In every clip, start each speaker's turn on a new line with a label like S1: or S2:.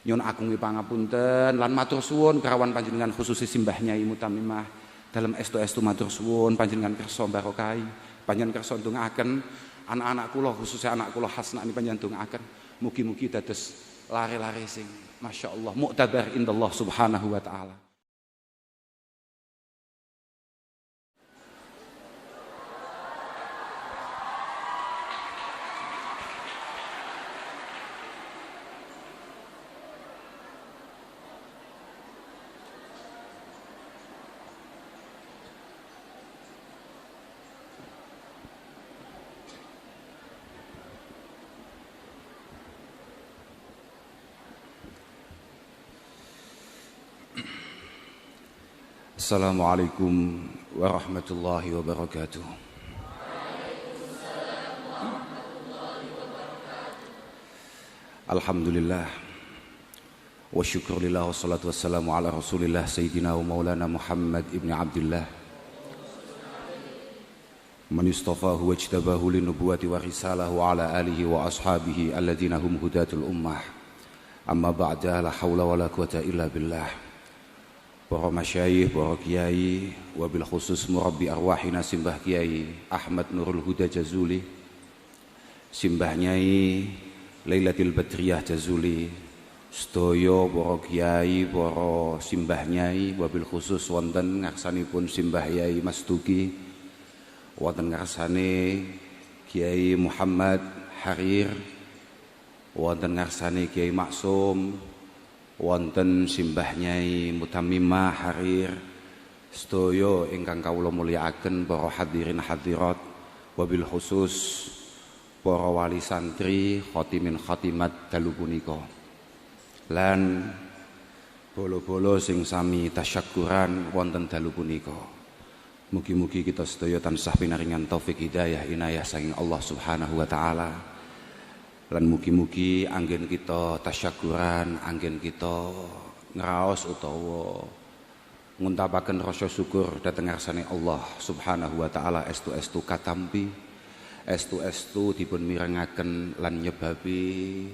S1: Nyun agungi pangapunten lan matur suwun kerawan panjenengan khususé Simbah Nyai Mutamimah dalam estu-estu matur suwun panjenengan kersa barokai, panjenengan kersa ndongaaken anak-anak kula khususnya anak kula Hasna ini panjenengan ndongaaken mugi-mugi dados lare-lare sing masyaallah mu'tabar indallah subhanahu wa ta'ala. Assalamualaikum warahmatullahi wabarakatuh. Alhamdulillah wa syukurillah wa salatu wassalamu ala rasulillah sayyidina wa maulana Muhammad ibn Abdullah man istafahu wa ijtabahu linubuwati wa risalah wa ala alihi wa ashabihi alladhina hum hudatul ummah amma ba'da la hawla wa la quwata illa billah. Para masyayikh, para kiai, wabil khusus murabbi arwahina Simbah Kiai Ahmad Nurul Huda Jazuli, Simbah Nyai Lailatul Badriyah Jazuli, sedaya para kiai, para Simbah Nyai, wabil khusus wonten ngarsanipun Simbah Yai Mas Duki, wonten ngarsane Kiai Muhammad Harir, wonten ngarsane Kiai Maksum, wonten Simbah Nyai Mutamimah Harir, sedaya ingkang kawula mulyakaken para hadirin hadirat, wabil khusus para wali santri khatimin khatimat dalu punika lan bolo-bolo sing sami tasyakuran wonten dalu punika. Mugi-mugi kita sedaya tansah pinaringan taufik hidayah inayah saking Allah Subhanahu wa taala. Lan mugi-mugi anggen kita tasyakuran, anggen kita ngraos utawa nguntapaken rasa syukur dhateng ngarsane Allah Subhanahu wa taala estu-estu katampi, estu-estu dipun mirengaken lan nyebabi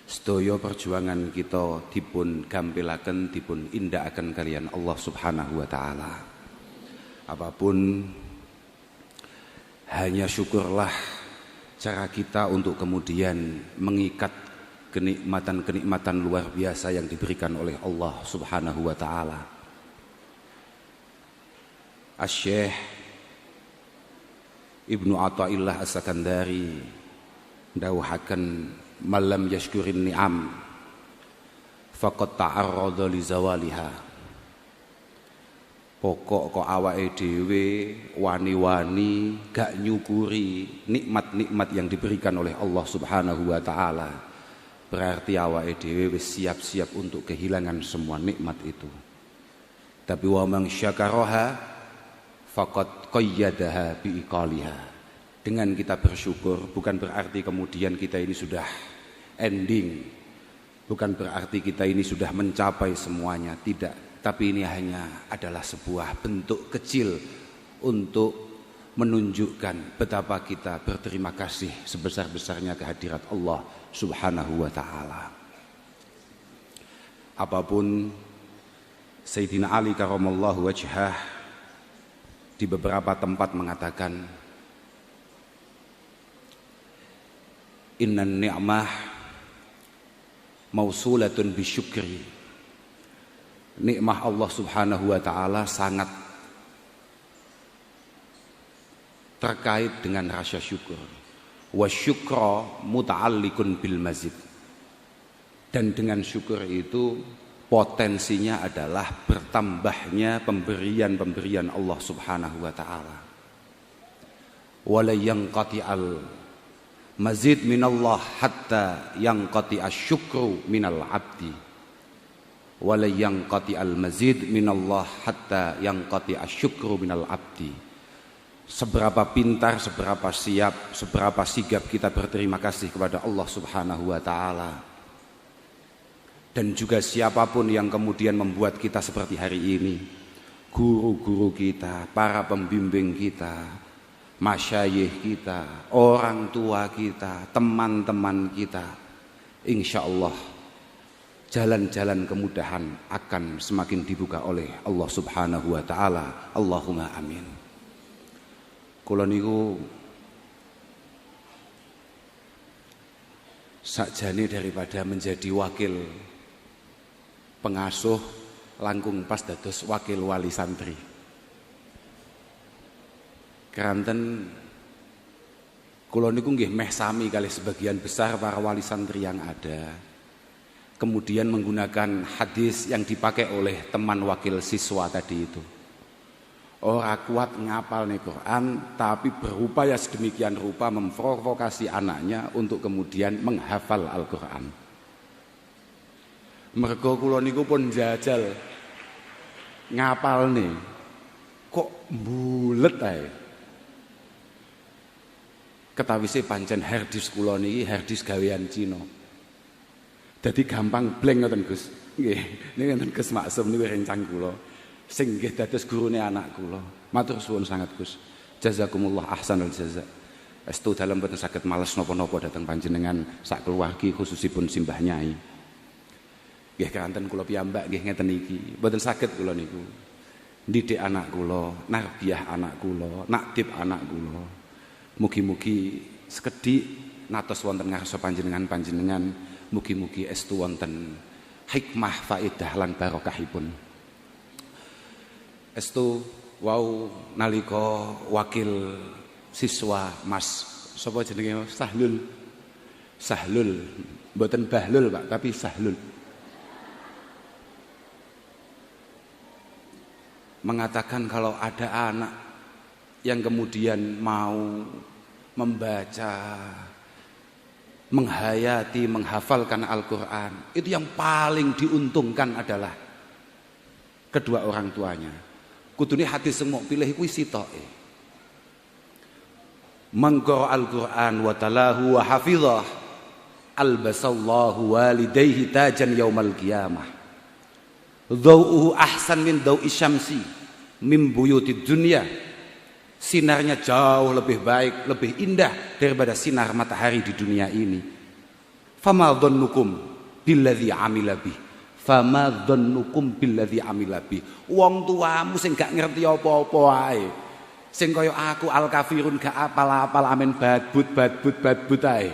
S1: sedaya perjuangan kita dipun gampilaken, dipun indakaken kalian Allah Subhanahu wa taala. Apapun hanya syukurlah cara kita untuk kemudian mengikat kenikmatan-kenikmatan luar biasa yang diberikan oleh Allah Subhanahu wa taala. Asy-Syaikh Ibnu Athaillah As-Sakandari ndawuhaken malam yashkurin ni'am faqad ta'arrada li zawaliha. Pokok kok awake dhewe wani-wani gak nyukuri nikmat-nikmat yang diberikan oleh Allah Subhanahu wa taala, berarti awake dhewe wis siap-siap untuk kehilangan semua nikmat itu. Tapi wa man syakaraha faqad qayyadaha bi iqaliha. Dengan kita bersyukur bukan berarti kemudian kita ini sudah ending, bukan berarti kita ini sudah mencapai semuanya, tidak. Tapi ini hanya adalah sebuah bentuk kecil untuk menunjukkan betapa kita berterima kasih sebesar-besarnya kehadirat Allah Subhanahu wa taala. Apapun Sayyidina Ali karamallahu wajhah di beberapa tempat mengatakan innan ni'mah mausulatun bisyukri. Nikmah Allah Subhanahu wa taala sangat terkait dengan rasa syukur. Wa syukra muta'alliqun bil mazid. Dan dengan syukur itu potensinya adalah bertambahnya pemberian-pemberian Allah Subhanahu wa taala. Wala yanqati'al mazid minallah hatta yanqati'asy syukru minal 'abdi. Wala yanqati'al mazid minallah hatta yanqati'asy syukru minal 'abdi. Seberapa pintar, seberapa siap, seberapa sigap kita berterima kasih kepada Allah Subhanahu wa taala. Dan juga siapapun yang kemudian membuat kita seperti hari ini, guru-guru kita, para pembimbing kita, masyayikh kita, orang tua kita, teman-teman kita, insyaallah jalan-jalan kemudahan akan semakin dibuka oleh Allah Subhanahu wa taala. Allahumma amin. Kula niku sakjane daripada menjadi wakil pengasuh langkung pas dados wakil wali santri. Keranten kula niku nggih meh sami kali sebagian besar para wali santri yang ada. Kemudian menggunakan hadis yang dipakai oleh teman wakil siswa tadi itu. Ora kuat ngapal nih Quran, tapi berupaya sedemikian rupa memprovokasi anaknya untuk kemudian menghafal Al-Quran. Mergo kula niku pun jajal ngapal nih, kok bulet ae. Ketawise pancen harddisk kula niki harddisk gawean Cina. Dadi gampang blank ngoten Gus. Nggih, niki wonten Gus Maksum niku rencang kula. Sing nggih dados gurune anak kula. Matur suwun sangat Gus. Jazakumullah ahsanul jaza. Estu dalem boten saged males napa-napa dhateng panjenengan sak keluargi khususipun simbah nyai. Nggih kanten kula piyambak nggih ngeten iki. Boten saged kula niku. Ndidik anak kula, narbiyah anak kula, nakdib anak kula. Mugi-mugi sekedhik natos wonten ngarsa panjenengan, mugi-mugi estu wonten hikmah faedah lan barokahipun. Estu wau nalika wakil siswa Mas sapa jenenge Sahlul mboten Bahlul Pak tapi Sahlul mengatakan kalau ada anak yang kemudian mau membaca, menghayati, menghafalkan Al-Quran, itu yang paling diuntungkan adalah kedua orang tuanya. Kudune hati semua pilih kuwi sitoke. Mangqara al-Qur'an wa talahu wa hafizah albasallahu walidayhi tajan yaumal qiyamah. Dhau'uhu ahsan min dhau'i syamsi min buyutid dunya. Sinarnya jauh lebih baik, lebih indah daripada sinar matahari di dunia ini. Fama dhannukum billadzi amila bih. Fama dhannukum billadzi amila bi. Wong tuamu sing gak ngerti apa-apa wae. Sing kaya aku al-kafirun gak apal-apal amen badbut ae.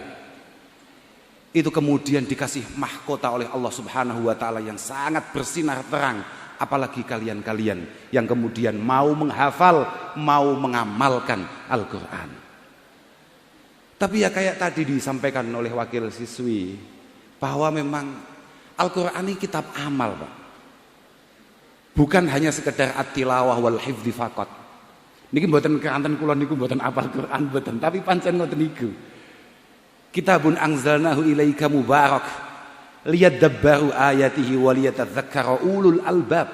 S1: Itu kemudian dikasih mahkota oleh Allah Subhanahu wa taala yang sangat bersinar terang, apalagi kalian-kalian yang kemudian mau menghafal, mau mengamalkan Al-Qur'an. Tapi ya kayak tadi disampaikan oleh wakil siswi bahwa memang Al-Quran ini kitab amal Pak. Bukan hanya sekedar at-tilawah wal hifdzi faqat. Niki mboten keranten kula niku mboten apal Quran mboten, tapi pancen ngoten niku. Kitabun anzalnahu ilaika mubarak liyadabbaru ayatihi wa liyatadzakkara ulul albab.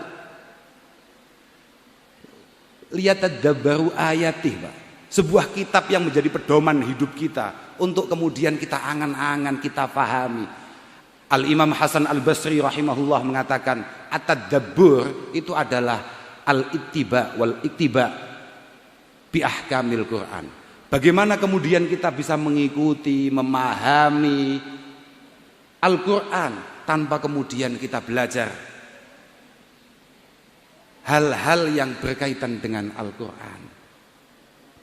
S1: Liyatadabbaru ayatihi Pak. Sebuah kitab yang menjadi pedoman hidup kita untuk kemudian kita angan-angan, kita pahami. Al-Imam Hasan Al-Basri rahimahullah mengatakan at-tadabbur itu adalah al-ittiba wal-ittiba bi ahkamil Quran. Bagaimana kemudian kita bisa mengikuti, memahami Al-Quran tanpa kemudian kita belajar hal-hal yang berkaitan dengan Al-Quran.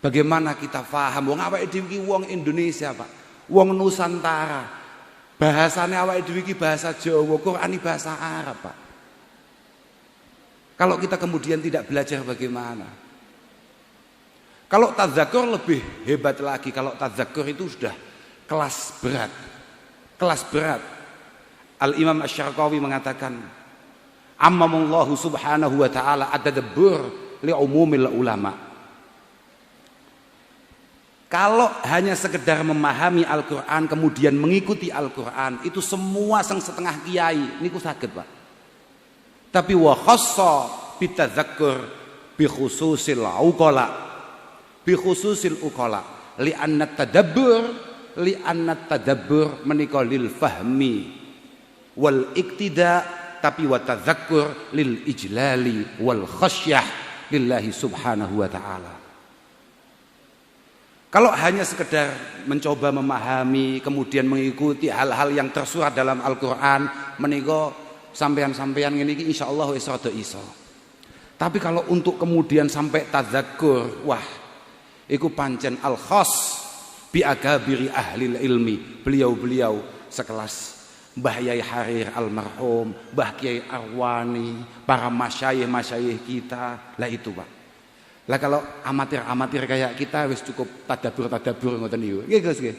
S1: Bagaimana kita paham wong awake dhewe iki wong Indonesia Pak, wong Nusantara. Bahasane awake dhewe iki bahasa Jawa, Quran iki bahasa Arab, Pak. Kalau kita kemudian tidak belajar bagaimana? Kalau tadzakur lebih hebat lagi. Kalau tadzakur itu sudah kelas berat. Kelas berat. Al-Imam Asy-Syarqawi mengatakan, "Ammallahu subhanahu wa ta'ala at-tadabbur li umumil ulama." Kalau hanya sekedar memahami Al-Quran kemudian mengikuti Al-Quran itu semua sang setengah kiai niku saged Pak. Tapi wa khassa bitadzakkur bi khususil uqala li anna tadabbur menika lil fahmi wal iktida tapi wa tadzakkur lil ijlali wal khasyah lillahi subhanahu wa ta'ala. Kalau hanya sekedar mencoba memahami, kemudian mengikuti hal-hal yang tersurat dalam Al-Quran, menika sampean-sampean ini insyaallah wis rada iso. Tapi kalau untuk kemudian sampai tadzakkur, wah, iku pancen al-khas bi akabiri ahlil ilmi, beliau-beliau sekelas Mbah Yai Harir almarhum, Mbah Kiai Arwani, para masyayikh kita, lah itu Pak. Lah kalau amatir-amatir kayak kita wis cukup tadabbur ngoten niku. Nggih Gus nggih.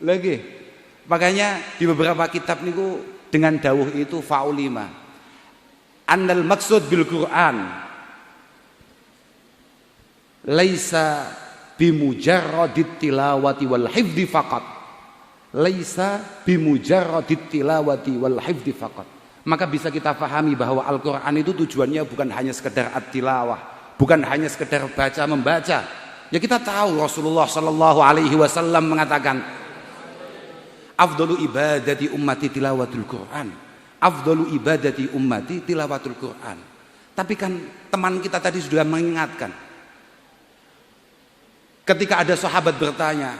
S1: Lah nggih. Makanya di beberapa kitab niku dengan dawuh itu faulima. Annal maksud bil Quran laisa bimujarradit tilawati wal hifdzi faqat. Laisa bimujarradit tilawati wal hifdzi faqat. Maka bisa kita pahami bahwa Al-Qur'an itu tujuannya bukan hanya sekedar at-tilawah. Bukan hanya sekedar baca membaca. Ya kita tahu Rasulullah sallallahu alaihi wasallam mengatakan afdalu ibadati ummati tilawatul Quran. Afdalu ibadati ummati tilawatul Quran. Tapi kan teman kita tadi sudah mengingatkan. Ketika ada sahabat bertanya,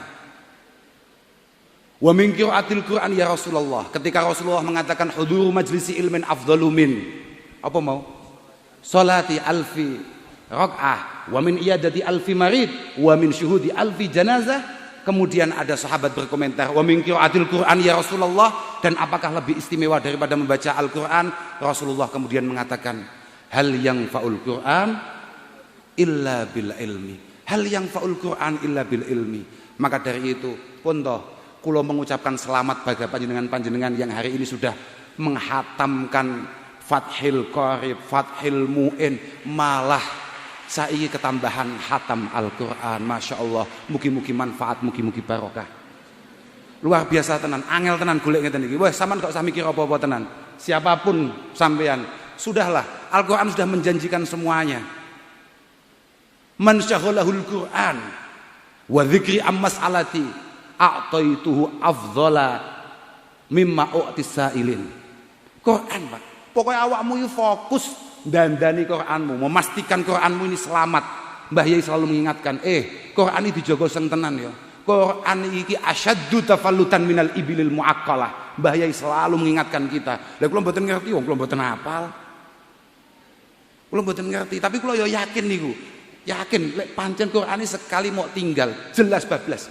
S1: "Wa min qiraatil Quran ya Rasulullah?" Ketika Rasulullah mengatakan huduru majlisi ilmin afdalu min apa mau? Salati alfi rak'ah wa min iyadati alfi marid wa min syuhudi alfi janazah. Kemudian ada sahabat berkomentar, wa min qiraatil Quran ya Rasulullah, dan apakah lebih istimewa daripada membaca Al-Quran? Rasulullah kemudian mengatakan, hal yang faul Quran illa bil ilmi, hal yang faul Quran illa bil ilmi. Maka dari itu pun toh kula mengucapkan selamat bagi panjenengan yang hari ini sudah menghatamkan Fathil Qarib, Fathil Mu'in, malah saiki ketambahan hatam Al-Quran. Masya Allah, mugi-mugi manfaat, mugi-mugi barokah. Luar biasa tenan, angel tenan golek ngeten iki. Wah, sampean gak usah mikir apa-apa tenan. Siapapun sampean, sudahlah, Al-Quran sudah menjanjikan semuanya. Man syaghalahul Quran wa dzikri ammas alati a'taituhu afdhala mimma u'tis sa'ilin. Quran, Pak. Pokoknya awakmu itu fokus dandani Quranmu, memastikan Quranmu ini selamat. Mbah Yai selalu mengingatkan, Quran ini dijogo sing tenan ya. Quran iki asyaddu tafallutan minal ibilil muaqqalah. Mbah Yai selalu mengingatkan kita. Lah kula mboten ngerti, wong kula mboten hafal. Kula mboten ngerti, tapi kula ya yakin niku. Yakin lek pancen Quran ini sekali mau tinggal, jelas bablas.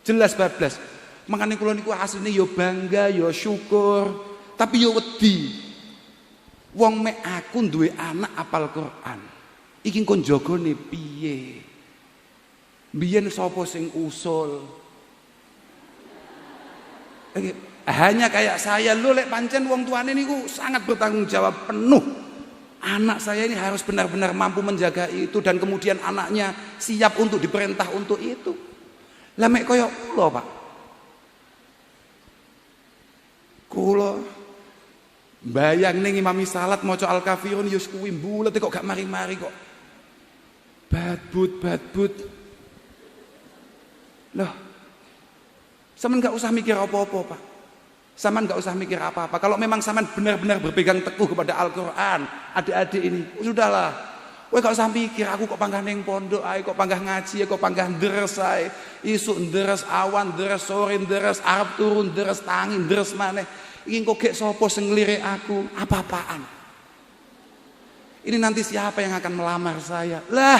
S1: Jelas bablas. Makane kula niku asline ya bangga, ya syukur, tapi ya wedi. Wong mek aku duwe anak apal Quran. Iki kon jagane piye? Biyen sapa sing usul? Hanya kayak saya lho lek pancen wong tuane niku sangat bertanggung jawab penuh. Anak saya ini harus benar-benar mampu menjaga itu dan kemudian anaknya siap untuk diperintah untuk itu. Lah mek koyo kula, Pak. Kula bayang ning imami salat maca Al-Kafirun ya kuwi mbulet kok gak mari-mari kok. Badbut. Loh. Sampeyan gak usah mikir apa-apa, Pak. Sampeyan gak usah mikir apa-apa. Kalau memang sampeyan benar-benar berpegang teguh kepada Al-Qur'an, adik-adik ini, sudahlah. Kowe gak usah mikir aku kok panggah ning pondok ae, kok panggah ngaji, kok panggah ndres ae. Isuk ndres, awan ndres, sore ndres, arep turun ndres, tangi ndres maneh. Iki kok gek sapa sing ngelirik aku? Apa-apaan? Ini nanti siapa yang akan melamar saya? Lah,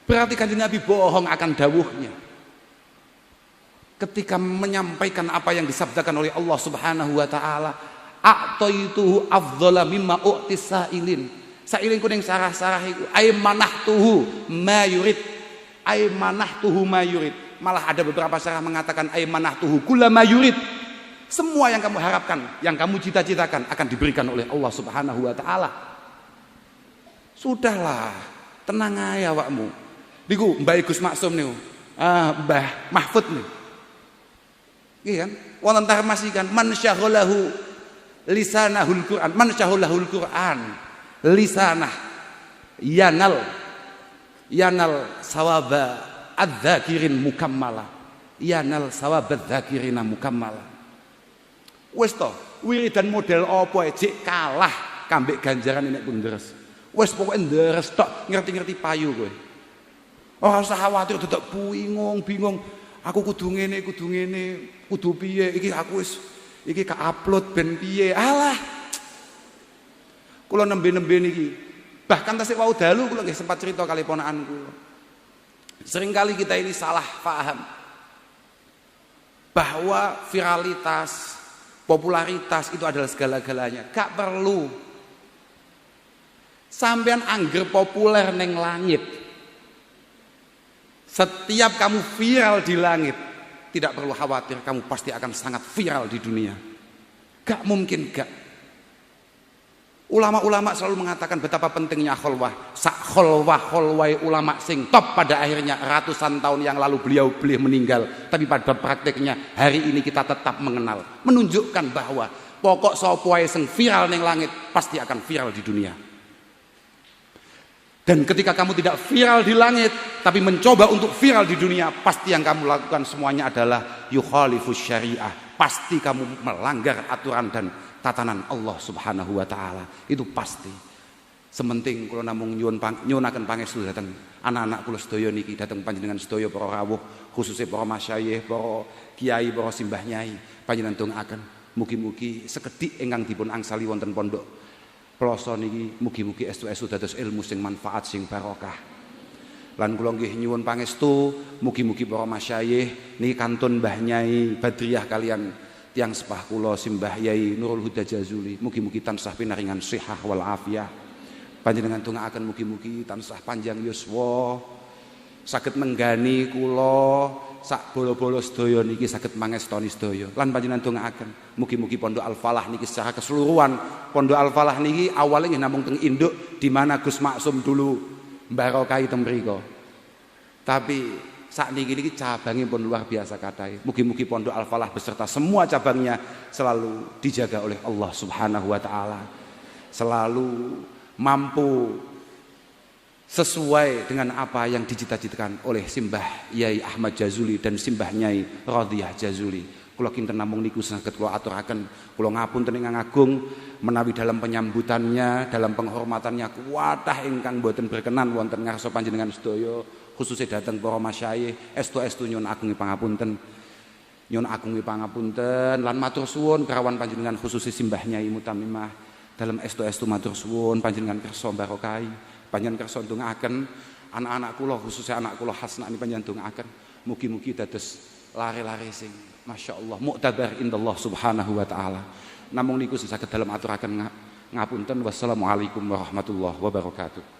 S1: berarti Kanjeng Nabi bohong akan dawuhnya. Ketika menyampaikan apa yang disabdakan oleh Allah Subhanahu wa taala, a'taituhu afdhala mimma u'tis sa'ilin. Sa'ilin kuning sarah-sarah iku ay manahtuhu ma yurid. Ay manahtuhu ma yurid. Malah ada beberapa sarah mengatakan ay manahtuhu kullama yurid. Semua yang kamu harapkan, yang kamu cita-citakan akan diberikan oleh Allah Subhanahu wa taala. Sudahlah, tenang aja awakmu. Niku Mbah Gus Maksum niku. Mbah Mahfud niku. Iya kan? Wonten tarmasikan man syaghalahu lisanahul Quran, man syaghalahul Quran lisanah yanal sawaba adz-dzakirin mukammala. Yanal sawaba adz-dzakirina mukammala. Wis to, wiridan model apa jek kalah kambek ganjaran nek pun deres. Wis pokoke deres tok, ngerti-ngerti payu kowe. Ora usah khawatir dadak bingung. Aku kudu ngene, kudu piye? Iki ka-upload ben piye? Alah. Kula nembe-nembe niki. Bahkan tasik wau dalu kula nggih sempat cerita kali ponakan kula. Seringkali kita ini salah paham bahwa viralitas, popularitas itu adalah segala-galanya. Gak perlu. Sampean angger populer neng langit. Setiap kamu viral di langit, tidak perlu khawatir, kamu pasti akan sangat viral di dunia. Gak mungkin gak. Ulama-ulama selalu mengatakan betapa pentingnya kholwah. Sak kholwah ulama sing top pada akhirnya ratusan tahun yang lalu beliau meninggal. Tapi pada prakteknya hari ini kita tetap mengenal. Menunjukkan bahwa pokok sapa wae sing viral neng langit pasti akan viral di dunia. Dan ketika kamu tidak viral di langit, tapi mencoba untuk viral di dunia, pasti yang kamu lakukan semuanya adalah yukhalifus syariah. Pasti kamu melanggar aturan dan tatanan Allah Subhanahu wa taala. Itu pasti. Sementing kula namung nyuwunaken pangestu dhateng anak-anak kula sedaya niki, dhateng panjenengan sedaya para rawuh, khususnya para masyayikh, para kiai, para simbah nyai. Panjenengan dongaaken mugi-mugi sekedhik ingkang dipun angsali wonten pondok Ploso niki mugi-mugi estu-estu dados ilmu sing manfaat sing barokah. Lan kula nggih nyuwun pangestu mugi-mugi para masyayikh niki kantun Mbah Nyai Badriyah kalian tiyang sepah kula Simbah Yai Nurul Huda Jazuli mugi-mugi tansah pinaringan sihah wal afiyah. Panjenengan dongaaken mugi-mugi tansah panjang yuswa saged nenggani kula sak bolo-bolo sedaya niki saged mangestoni sedaya. Lan panjenengan dongaaken mugi-mugi Pondok Al Falah niki secara keseluruhan. Pondok Al Falah niki awalnya nggih namung teng induk di mana Gus Maksum dulu mbarokahi teng mriku. Tapi sakniki cabangnya pun luar biasa kathah. Mugi-mugi Pondok Al Falah beserta semua cabangnya selalu dijaga oleh Allah Subhanahu wa taala. Selalu mampu sesuai dengan apa yang dicita-citakan oleh Simbah Yai Ahmad Jazuli dan Simbah Nyai Radhiyah Jazuli. Kula kinten namung niku saged kula aturaken, kula ngapunten ingkang agung menawi dalam penyambutannya, dalam penghormatannya kuwatah ingkang boten berkenan wonten ngarsa panjenengan sedaya, khususnya dateng para masyayikh, estu-estu nyuwun agung pangapunten. Nyuwun agung pangapunten lan matur suwun kerawan panjenengan khususnya Simbah Nyai Mutamimah. Dalam estu-estu matur suwun panjenengan kersa barokahi. Panjenengan kersa ndongaaken anak-anak kula khususnya anak kula Hasna niki panjenengan ndongaaken mugi-mugi dados lare-lare sing masyaallah mu'tabar indallah Subhanahu wa taala. Namung niku saged dalem aturaken ngapunten. Wassalamualaikum warahmatullahi wabarakatuh.